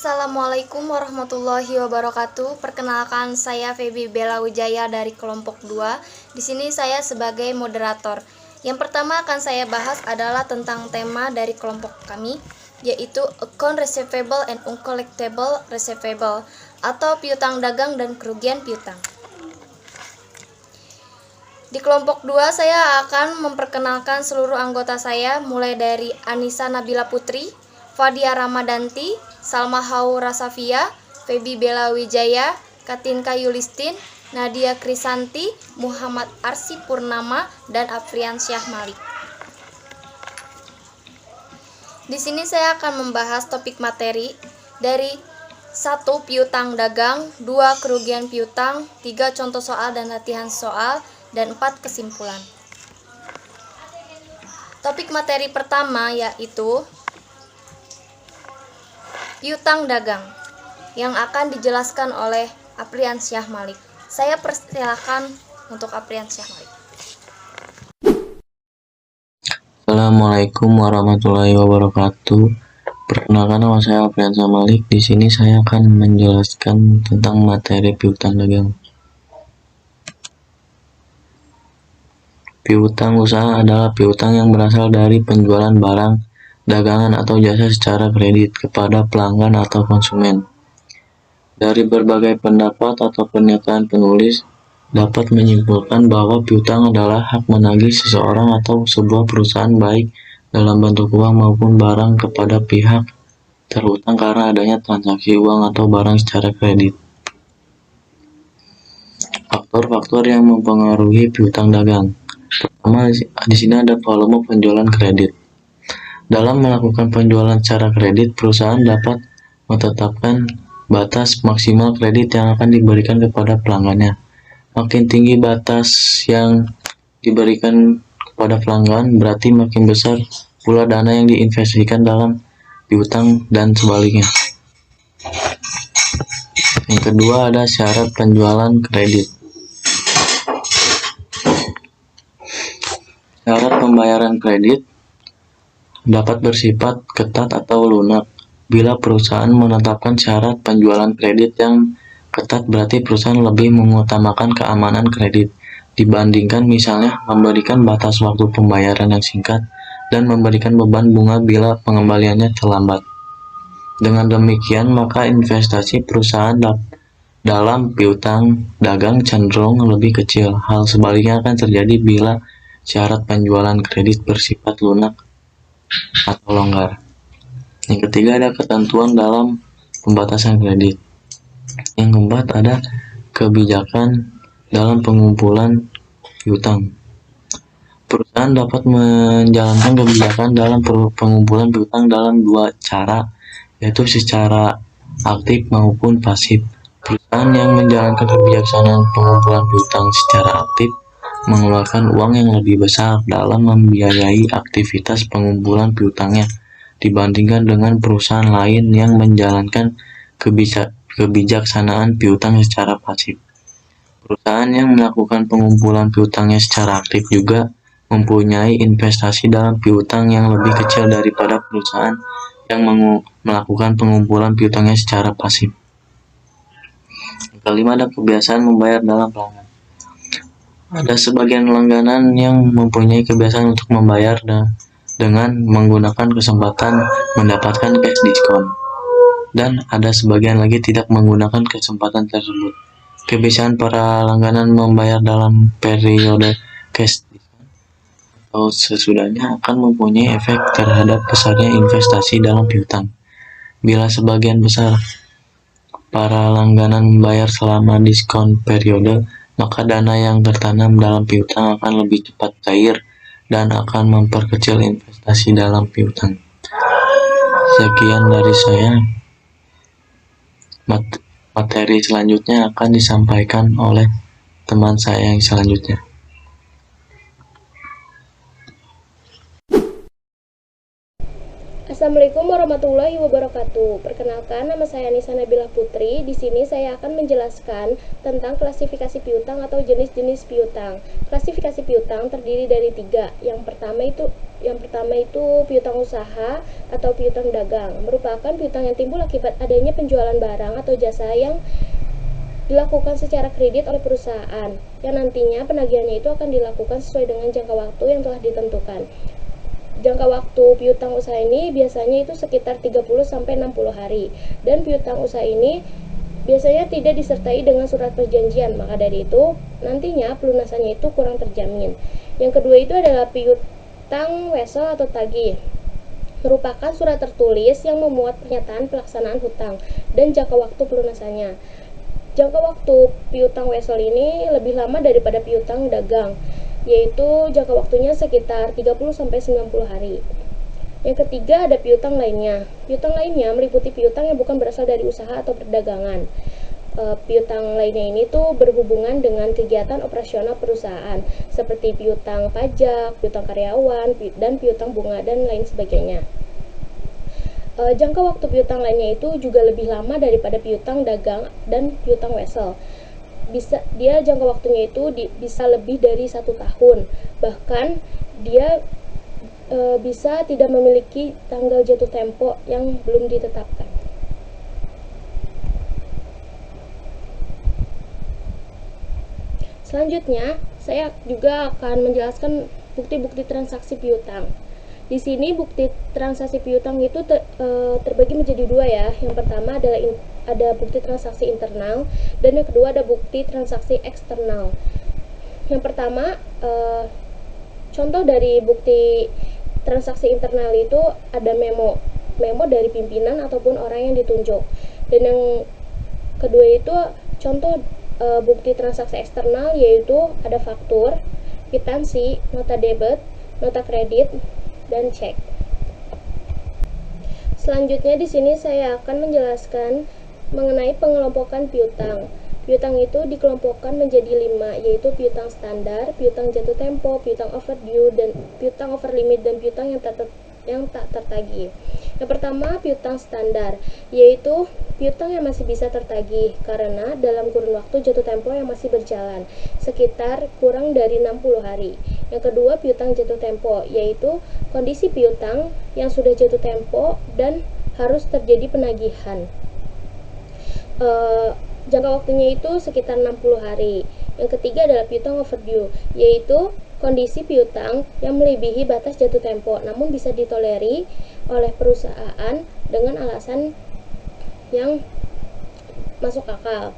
Assalamualaikum warahmatullahi wabarakatuh. Perkenalkan, saya Feby Bella Wijaya dari kelompok 2. Di sini saya sebagai moderator. Yang pertama akan saya bahas adalah tentang tema dari kelompok kami, yaitu account receivable and uncollectible receivable atau piutang dagang dan kerugian piutang. Di kelompok 2 saya akan memperkenalkan seluruh anggota saya, mulai dari Anissa Nabila Putri, Fadia Ramadanti, Salma Haura Safia, Feby Bella Wijaya, Katinka Yulistin, Nadia Krisanti, Muhammad Arsy Purnama, dan Afrian Syah Malik. Di sini saya akan membahas topik materi dari 1. Piutang dagang, 2. Kerugian piutang, 3. Contoh soal dan latihan soal, dan 4. Kesimpulan. Topik materi pertama yaitu piutang dagang yang akan dijelaskan oleh Afrian Syah Malik. Saya persilakan untuk Afrian Syah Malik. Assalamualaikum warahmatullahi wabarakatuh. Perkenalkan, nama saya Afrian Syah Malik. Di sini saya akan menjelaskan tentang materi piutang dagang. Piutang usaha adalah piutang yang berasal dari penjualan barang, dagangan atau jasa secara kredit kepada pelanggan atau konsumen. Dari berbagai pendapat atau pernyataan penulis, dapat menyimpulkan bahwa piutang adalah hak menagih seseorang atau sebuah perusahaan baik dalam bentuk uang maupun barang kepada pihak terhutang karena adanya transaksi uang atau barang secara kredit. Faktor-faktor yang mempengaruhi piutang dagang. Pertama, di sini ada volume penjualan kredit. Dalam melakukan penjualan secara kredit, perusahaan dapat menetapkan batas maksimal kredit yang akan diberikan kepada pelanggannya. Makin tinggi batas yang diberikan kepada pelanggan, berarti makin besar pula dana yang diinvestasikan dalam piutang dan sebaliknya. Yang kedua ada syarat penjualan kredit. Syarat pembayaran kredit dapat bersifat ketat atau lunak. Bila perusahaan menetapkan syarat penjualan kredit yang ketat, berarti perusahaan lebih mengutamakan keamanan kredit dibandingkan misalnya memberikan batas waktu pembayaran yang singkat dan memberikan beban bunga bila pengembaliannya terlambat. Dengan demikian, maka investasi perusahaan dalam piutang dagang cenderung lebih kecil. Hal sebaliknya akan terjadi bila syarat penjualan kredit bersifat lunak atau longgar. Yang ketiga ada ketentuan dalam pembatasan kredit. Yang keempat ada kebijakan dalam pengumpulan piutang. Perusahaan dapat menjalankan kebijakan dalam pengumpulan piutang dalam dua cara, yaitu secara aktif maupun pasif. Perusahaan yang menjalankan kebijaksanaan pengumpulan piutang secara aktif mengeluarkan uang yang lebih besar dalam membiayai aktivitas pengumpulan piutangnya dibandingkan dengan perusahaan lain yang menjalankan kebijaksanaan piutang secara pasif. Perusahaan yang melakukan pengumpulan piutangnya secara aktif juga mempunyai investasi dalam piutang yang lebih kecil daripada perusahaan yang melakukan pengumpulan piutangnya secara pasif. Yang kelima ada kebiasaan membayar dalam pelanggan. Ada sebagian langganan yang mempunyai kebiasaan untuk membayar dengan menggunakan kesempatan mendapatkan cash diskon, dan ada sebagian lagi tidak menggunakan kesempatan tersebut. Kebiasaan para langganan membayar dalam periode cash diskon atau sesudahnya akan mempunyai efek terhadap besarnya investasi dalam piutang. Bila sebagian besar para langganan membayar selama diskon periode, maka dana yang tertanam dalam piutang akan lebih cepat cair dan akan memperkecil investasi dalam piutang. Sekian dari saya. Materi selanjutnya akan disampaikan oleh teman saya yang selanjutnya. Assalamualaikum warahmatullahi wabarakatuh. Perkenalkan, nama saya Nisa Nabila Putri. Di sini saya akan menjelaskan tentang klasifikasi piutang atau jenis-jenis piutang. Klasifikasi piutang terdiri dari 3. Yang pertama itu piutang usaha atau piutang dagang. Merupakan piutang yang timbul akibat adanya penjualan barang atau jasa yang dilakukan secara kredit oleh perusahaan, yang nantinya penagihannya itu akan dilakukan sesuai dengan jangka waktu yang telah ditentukan. Jangka waktu piutang usaha ini biasanya itu sekitar 30-60 hari, dan piutang usaha ini biasanya tidak disertai dengan surat perjanjian, maka dari itu nantinya pelunasannya itu kurang terjamin. Yang kedua itu adalah piutang wesel atau tagih. Merupakan surat tertulis yang memuat pernyataan pelaksanaan hutang dan jangka waktu pelunasannya. Jangka waktu piutang wesel ini lebih lama daripada piutang dagang, yaitu jangka waktunya sekitar 30-90 hari. Yang ketiga ada piutang lainnya. Piutang lainnya meliputi piutang yang bukan berasal dari usaha atau perdagangan. Piutang lainnya ini tuh berhubungan dengan kegiatan operasional perusahaan, seperti piutang pajak, piutang karyawan, dan piutang bunga, dan lain sebagainya. Jangka waktu piutang lainnya itu juga lebih lama daripada piutang dagang dan piutang wesel. Dia jangka waktunya itu bisa lebih dari 1 tahun, bahkan dia bisa tidak memiliki tanggal jatuh tempo yang belum ditetapkan. Selanjutnya, saya juga akan menjelaskan bukti-bukti transaksi piutang. Di sini bukti transaksi piutang itu terbagi menjadi 2 ya. Yang pertama adalah ada bukti transaksi internal, dan yang kedua ada bukti transaksi eksternal. Yang pertama, contoh dari bukti transaksi internal itu ada memo dari pimpinan ataupun orang yang ditunjuk. Dan yang kedua itu contoh bukti transaksi eksternal, yaitu ada faktur, kwitansi, nota debit, nota kredit, dan cek. Selanjutnya di sini saya akan menjelaskan mengenai pengelompokan piutang. Piutang itu dikelompokkan menjadi 5, yaitu piutang standar, piutang jatuh tempo, piutang overdue, dan piutang over limit, dan piutang yang tak tertagih. Yang pertama, piutang standar, yaitu piutang yang masih bisa tertagih karena dalam kurun waktu jatuh tempo yang masih berjalan, sekitar kurang dari 60 hari. Yang kedua, piutang jatuh tempo, yaitu kondisi piutang yang sudah jatuh tempo dan harus terjadi penagihan. Jangka waktunya itu sekitar 60 hari. Yang ketiga adalah piutang overdue, yaitu kondisi piutang yang melebihi batas jatuh tempo namun bisa ditoleri oleh perusahaan dengan alasan yang masuk akal.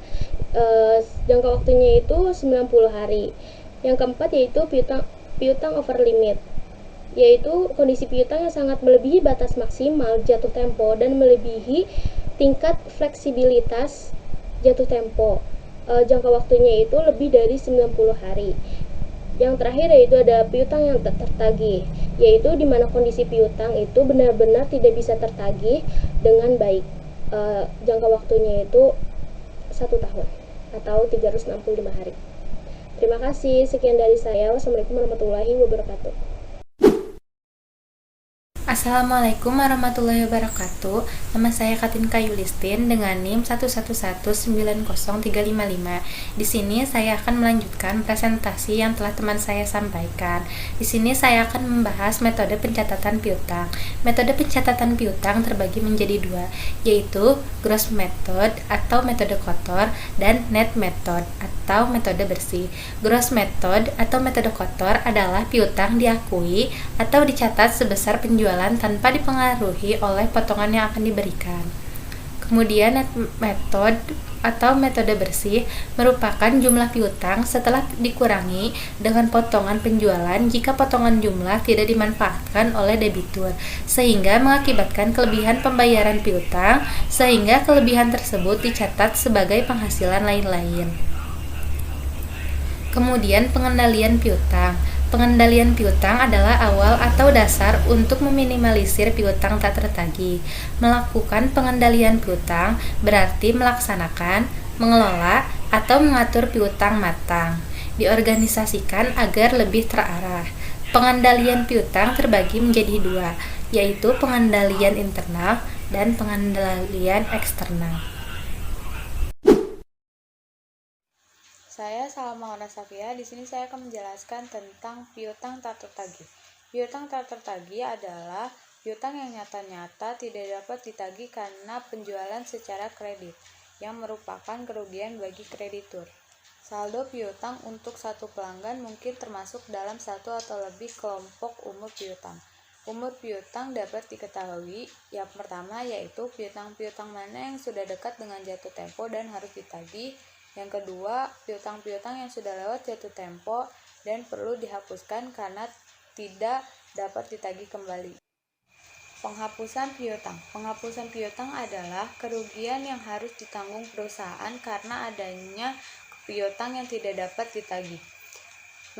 Jangka waktunya itu 90 hari. Yang keempat yaitu piutang over limit, yaitu kondisi piutang yang sangat melebihi batas maksimal jatuh tempo dan melebihi tingkat fleksibilitas jatuh tempo. Jangka waktunya itu lebih dari 90 hari. Yang terakhir yaitu ada piutang yang tak tertagih, yaitu di mana kondisi piutang itu benar-benar tidak bisa tertagih dengan baik. Jangka waktunya itu 1 tahun atau 365 hari. Terima kasih, sekian dari saya. Wassalamualaikum warahmatullahi wabarakatuh. Assalamualaikum warahmatullahi wabarakatuh. Nama saya Katinka Yulistin dengan NIM 111903555. Di sini saya akan melanjutkan presentasi yang telah teman saya sampaikan. Di sini saya akan membahas metode pencatatan piutang. Metode pencatatan piutang terbagi menjadi 2, yaitu gross method atau metode kotor dan net method atau metode bersih. Gross method atau metode kotor adalah piutang diakui atau dicatat sebesar penjualan tanpa dipengaruhi oleh potongan yang akan diberikan. Kemudian net method atau metode bersih merupakan jumlah piutang setelah dikurangi dengan potongan penjualan jika potongan jumlah tidak dimanfaatkan oleh debitur, sehingga mengakibatkan kelebihan pembayaran piutang, sehingga kelebihan tersebut dicatat sebagai penghasilan lain-lain. Kemudian pengendalian piutang. Pengendalian piutang adalah awal atau dasar untuk meminimalisir piutang tak tertagih. Melakukan pengendalian piutang berarti melaksanakan, mengelola, atau mengatur piutang matang. Diorganisasikan agar lebih terarah. Pengendalian piutang terbagi menjadi dua, yaitu pengendalian internal dan pengendalian eksternal. Saya Salma Safia. Di sini saya akan menjelaskan tentang piutang tak tertagih. Piutang tak tertagih adalah piutang yang nyata-nyata tidak dapat ditagih karena penjualan secara kredit, yang merupakan kerugian bagi kreditur. Saldo piutang untuk satu pelanggan mungkin termasuk dalam satu atau lebih kelompok umur piutang. Umur piutang dapat diketahui. Yang pertama yaitu piutang-piutang mana yang sudah dekat dengan jatuh tempo dan harus ditagih. Yang kedua, piutang-piutang yang sudah lewat jatuh tempo dan perlu dihapuskan karena tidak dapat ditagih kembali. Penghapusan piutang. Penghapusan piutang adalah kerugian yang harus ditanggung perusahaan karena adanya piutang yang tidak dapat ditagih.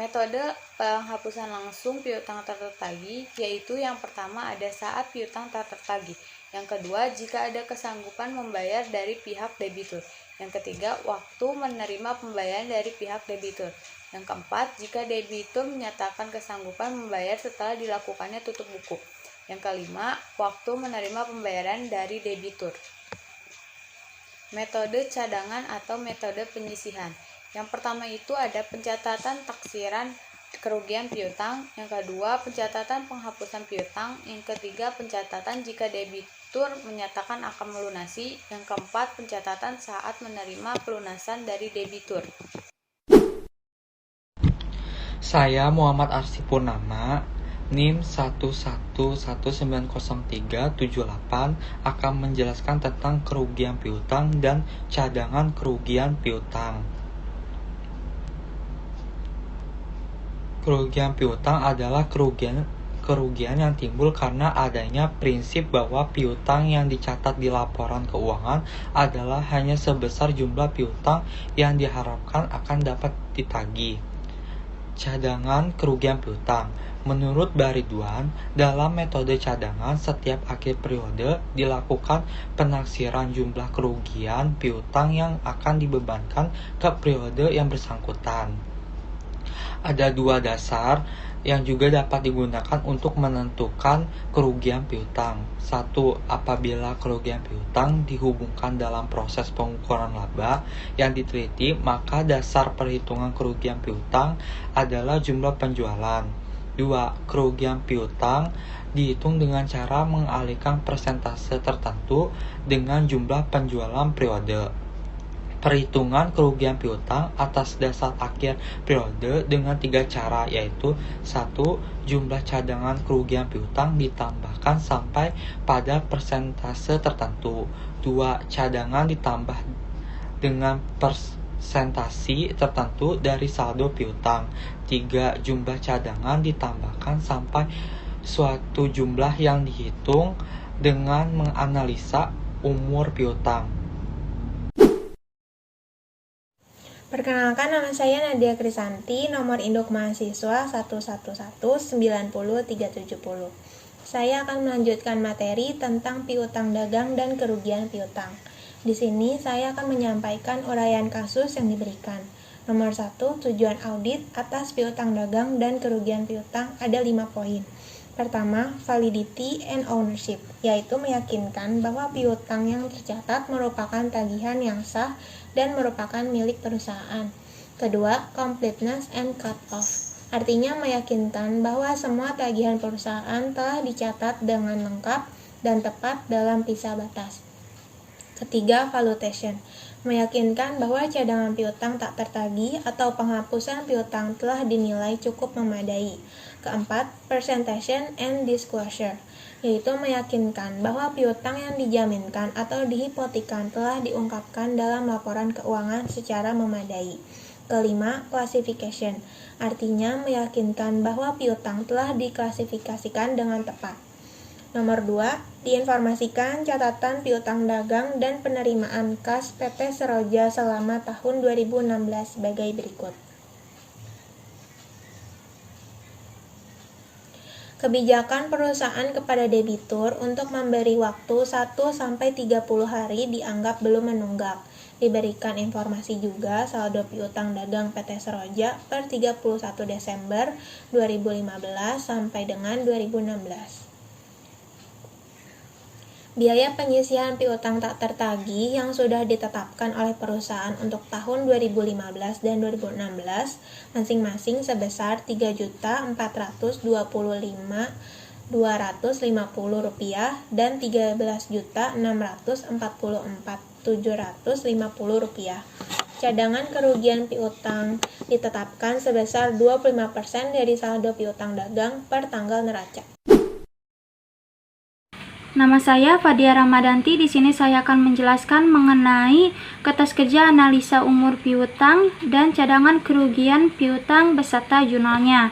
Metode penghapusan langsung piutang tak tertagih yaitu yang pertama ada saat piutang tak tertagih. Yang kedua, jika ada kesanggupan membayar dari pihak debitur. Yang ketiga, waktu menerima pembayaran dari pihak debitur. Yang keempat, jika debitur menyatakan kesanggupan membayar setelah dilakukannya tutup buku. Yang kelima, waktu menerima pembayaran dari debitur. Metode cadangan atau metode penyisihan. Yang pertama itu ada pencatatan taksiran kerugian piutang. Yang kedua, pencatatan penghapusan piutang. Yang ketiga, pencatatan jika debitur menyatakan akan melunasi. Yang keempat, pencatatan saat menerima pelunasan dari debitur. Saya Muhammad Arsy Purnama, NIM 1119038 akan menjelaskan tentang kerugian piutang dan cadangan kerugian piutang. Kerugian piutang adalah kerugian yang timbul karena adanya prinsip bahwa piutang yang dicatat di laporan keuangan adalah hanya sebesar jumlah piutang yang diharapkan akan dapat ditagih. Cadangan kerugian piutang. Menurut Baridwan, dalam metode cadangan setiap akhir periode dilakukan penaksiran jumlah kerugian piutang yang akan dibebankan ke periode yang bersangkutan. Ada dua dasar yang juga dapat digunakan untuk menentukan kerugian piutang. Satu, apabila kerugian piutang dihubungkan dalam proses pengukuran laba yang diteliti, maka dasar perhitungan kerugian piutang adalah jumlah penjualan. Dua, kerugian piutang dihitung dengan cara mengalihkan persentase tertentu dengan jumlah penjualan periode. Perhitungan kerugian piutang atas dasar akhir periode dengan tiga cara, yaitu 1. Jumlah cadangan kerugian piutang ditambahkan sampai pada persentase tertentu. 2. Cadangan ditambah dengan persentasi tertentu dari saldo piutang. 3. Jumlah cadangan ditambahkan sampai suatu jumlah yang dihitung dengan menganalisa umur piutang. Perkenalkan, nama saya Nadia Krisanti, nomor induk mahasiswa 111900370. Saya akan melanjutkan materi tentang piutang dagang dan kerugian piutang. Di sini saya akan menyampaikan uraian kasus yang diberikan. Nomor 1, tujuan audit atas piutang dagang dan kerugian piutang ada 5 poin. Pertama, validity and ownership, yaitu meyakinkan bahwa piutang yang tercatat merupakan tagihan yang sah dan merupakan milik perusahaan. Kedua, completeness and cut-off, artinya meyakinkan bahwa semua tagihan perusahaan telah dicatat dengan lengkap dan tepat dalam pisah batas. Ketiga, valuation, meyakinkan bahwa cadangan piutang tak tertagih atau penghapusan piutang telah dinilai cukup memadai. Keempat, presentation and disclosure, yaitu meyakinkan bahwa piutang yang dijaminkan atau dihipotekan telah diungkapkan dalam laporan keuangan secara memadai. Kelima, classification, artinya meyakinkan bahwa piutang telah diklasifikasikan dengan tepat. Nomor 2, diinformasikan catatan piutang dagang dan penerimaan kas PT Seroja selama tahun 2016 sebagai berikut. Kebijakan perusahaan kepada debitur untuk memberi waktu 1-30 hari dianggap belum menunggak. Diberikan informasi juga saldo piutang dagang PT Seroja per 31 Desember 2015 sampai dengan 2016. Biaya penyisihan piutang tak tertagih yang sudah ditetapkan oleh perusahaan untuk tahun 2015 dan 2016 masing-masing sebesar Rp3.425.250 dan Rp13.644.750. Cadangan kerugian piutang ditetapkan sebesar 25% dari saldo piutang dagang per tanggal neraca. Nama saya Fadia Ramadanti. Di sini saya akan menjelaskan mengenai kertas kerja analisa umur piutang dan cadangan kerugian piutang beserta jurnalnya.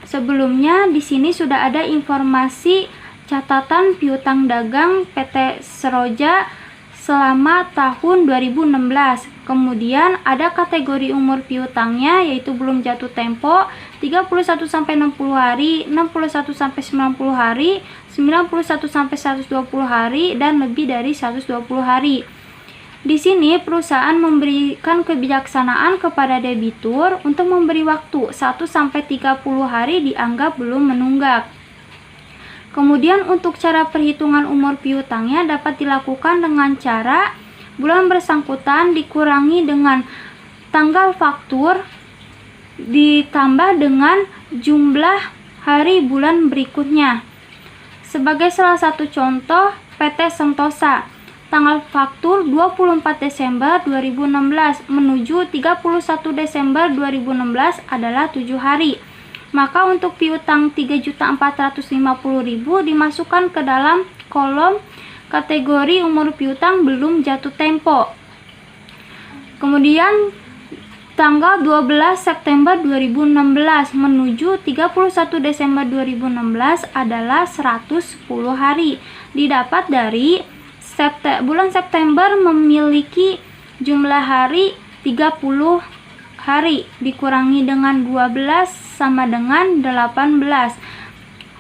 Sebelumnya di sini sudah ada informasi catatan piutang dagang PT Seroja selama tahun 2016. Kemudian ada kategori umur piutangnya yaitu belum jatuh tempo 31 sampai 60 hari, 61 sampai 90 hari, 91 sampai 120 hari dan lebih dari 120 hari. Di sini perusahaan memberikan kebijaksanaan kepada debitur untuk memberi waktu 1 sampai 30 hari dianggap belum menunggak. Kemudian untuk cara perhitungan umur piutangnya dapat dilakukan dengan cara bulan bersangkutan dikurangi dengan tanggal faktur ditambah dengan jumlah hari bulan berikutnya. Sebagai salah satu contoh, PT Sentosa, tanggal faktur 24 Desember 2016 menuju 31 Desember 2016 adalah 7 hari. Maka untuk piutang 3.450.000 dimasukkan ke dalam kolom kategori umur piutang belum jatuh tempo. Kemudian tanggal 12 September 2016 menuju 31 Desember 2016 adalah 110 hari. Didapat dari bulan September memiliki jumlah hari 30 hari dikurangi dengan 12 sama dengan 18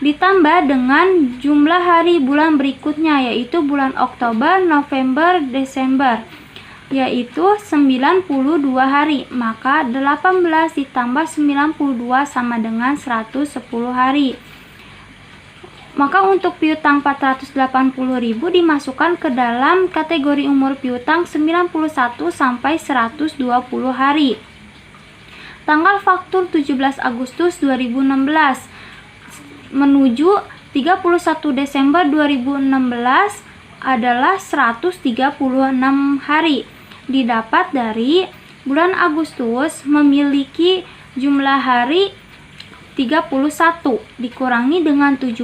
ditambah dengan jumlah hari bulan berikutnya yaitu bulan Oktober, November, Desember yaitu 92 hari. Maka 18 ditambah 92 sama dengan 110 hari. Maka untuk piutang 480.000 dimasukkan ke dalam kategori umur piutang 91 sampai 120 hari. Tanggal faktur 17 Agustus 2016 menuju 31 Desember 2016 adalah 136 hari. Didapat dari bulan Agustus memiliki jumlah hari 31 dikurangi dengan 17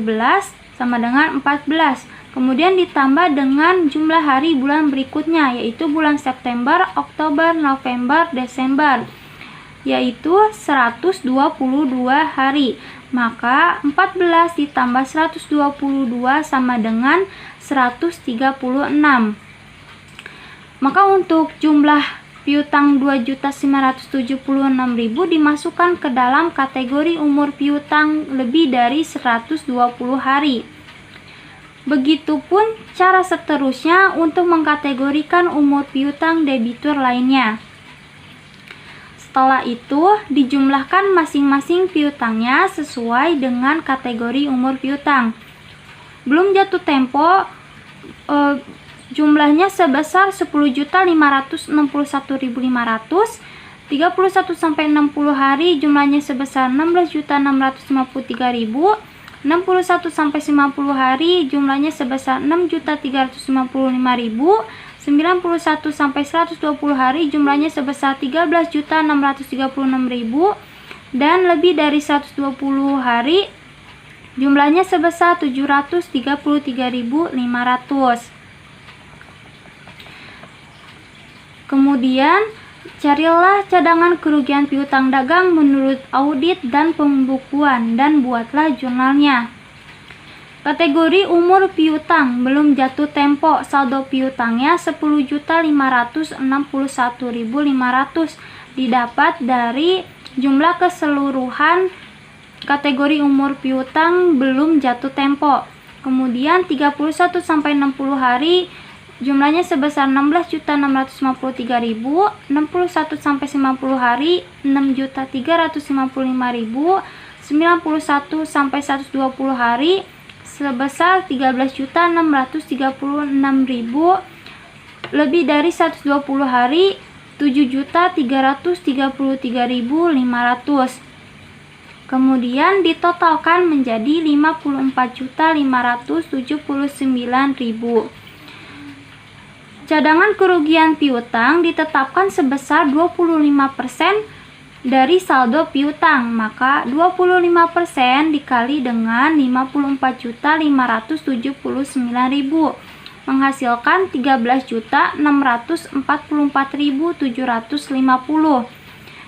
sama dengan 14. Kemudian ditambah dengan jumlah hari bulan berikutnya yaitu bulan September, Oktober, November, Desember yaitu 122 hari. Maka 14 ditambah 122 sama dengan 136. Maka untuk jumlah piutang 2.976.000 dimasukkan ke dalam kategori umur piutang lebih dari 120 hari. Begitupun cara seterusnya untuk mengkategorikan umur piutang debitur lainnya. Setelah itu dijumlahkan masing-masing piutangnya sesuai dengan kategori umur piutang. Belum jatuh tempo jumlahnya sebesar 10.561.500, 31 sampai 60 hari jumlahnya sebesar 16.653.000, 61 sampai 90 hari jumlahnya sebesar 6.355.000, 91 sampai 120 hari jumlahnya sebesar 13.636.000 dan lebih dari 120 hari jumlahnya sebesar 733.500. Kemudian carilah cadangan kerugian piutang dagang menurut audit dan pembukuan dan buatlah jurnalnya. Kategori umur piutang belum jatuh tempo, saldo piutangnya 10.561.500 didapat dari jumlah keseluruhan kategori umur piutang belum jatuh tempo. Kemudian 31 sampai 60 hari jumlahnya sebesar 16.653.000, 61 sampai 90 hari 6.355.000, 91 sampai 120 hari sebesar 13.636.000, lebih dari 120 hari 7.333.500. Kemudian ditotalkan menjadi 54.579.000. Cadangan kerugian piutang ditetapkan sebesar 25% dari saldo piutang, maka 25% dikali dengan 54.579.000 menghasilkan 13.644.750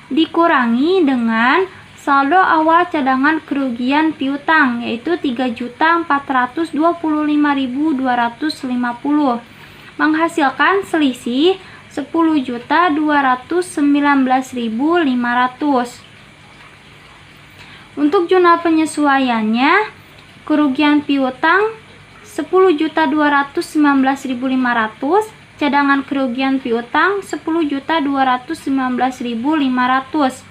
dikurangi dengan saldo awal cadangan kerugian piutang yaitu 3.425.250 menghasilkan selisih 10.219.500. Untuk jurnal penyesuaiannya, kerugian piutang 10.219.500, cadangan kerugian piutang 10.219.500.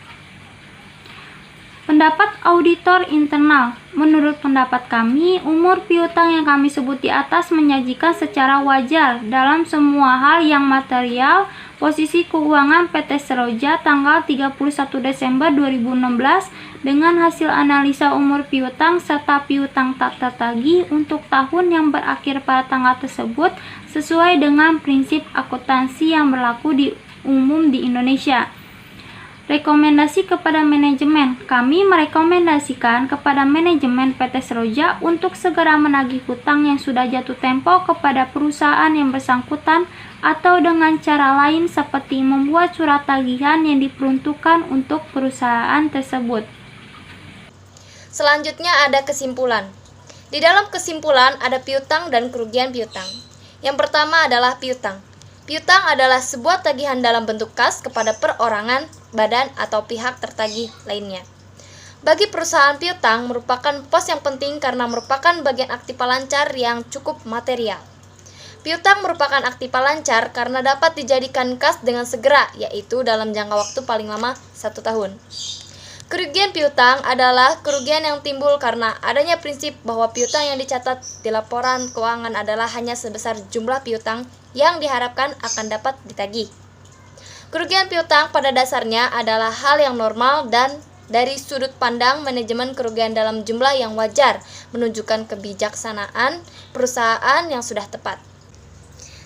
Pendapat auditor internal. Menurut pendapat kami, umur piutang yang kami sebut di atas menyajikan secara wajar dalam semua hal yang material. Posisi keuangan PT Seroja tanggal 31 Desember 2016 dengan hasil analisa umur piutang serta piutang tak tertagih untuk tahun yang berakhir pada tanggal tersebut sesuai dengan prinsip akuntansi yang berlaku di umum di Indonesia. Rekomendasi kepada manajemen. Kami merekomendasikan kepada manajemen PT Seroja untuk segera menagih hutang yang sudah jatuh tempo kepada perusahaan yang bersangkutan atau dengan cara lain seperti membuat surat tagihan yang diperuntukkan untuk perusahaan tersebut. Selanjutnya ada kesimpulan. Di dalam kesimpulan ada piutang dan kerugian piutang. Yang pertama adalah piutang. Piutang adalah sebuah tagihan dalam bentuk kas kepada perorangan, badan, atau pihak tertagih lainnya. Bagi perusahaan, piutang merupakan pos yang penting karena merupakan bagian aktiva lancar yang cukup material. Piutang merupakan aktiva lancar karena dapat dijadikan kas dengan segera, yaitu dalam jangka waktu paling lama 1 tahun. Kerugian piutang adalah kerugian yang timbul karena adanya prinsip bahwa piutang yang dicatat di laporan keuangan adalah hanya sebesar jumlah piutang yang diharapkan akan dapat ditagih. Kerugian piutang pada dasarnya adalah hal yang normal dan dari sudut pandang manajemen kerugian dalam jumlah yang wajar menunjukkan kebijaksanaan perusahaan yang sudah tepat.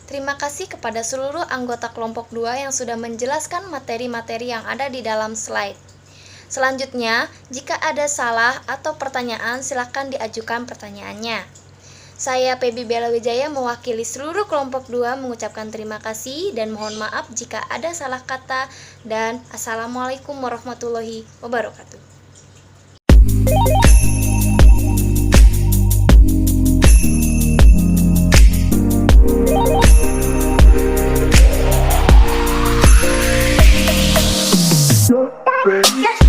Terima kasih kepada seluruh anggota kelompok 2 yang sudah menjelaskan materi-materi yang ada di dalam slide. Selanjutnya, jika ada salah atau pertanyaan, silakan diajukan pertanyaannya. Saya Febi Bella Wijaya mewakili seluruh kelompok 2 mengucapkan terima kasih dan mohon maaf jika ada salah kata dan Assalamualaikum warahmatullahi wabarakatuh. Yes.